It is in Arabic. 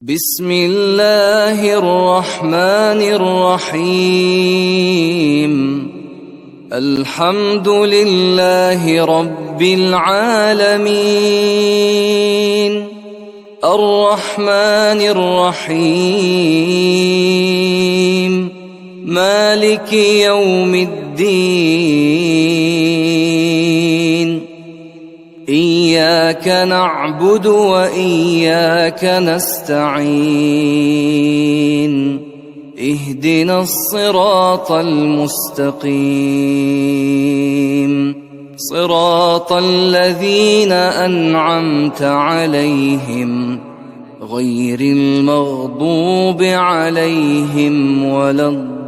بسم الله الرحمن الرحيم. الحمد لله رب العالمين، الرحمن الرحيم، مالك يوم الدين. إياك نعبد وإياك نستعين، اهدنا الصراط المستقيم، صراط الذين أنعمت عليهم غير المغضوب عليهم ولا الضالين.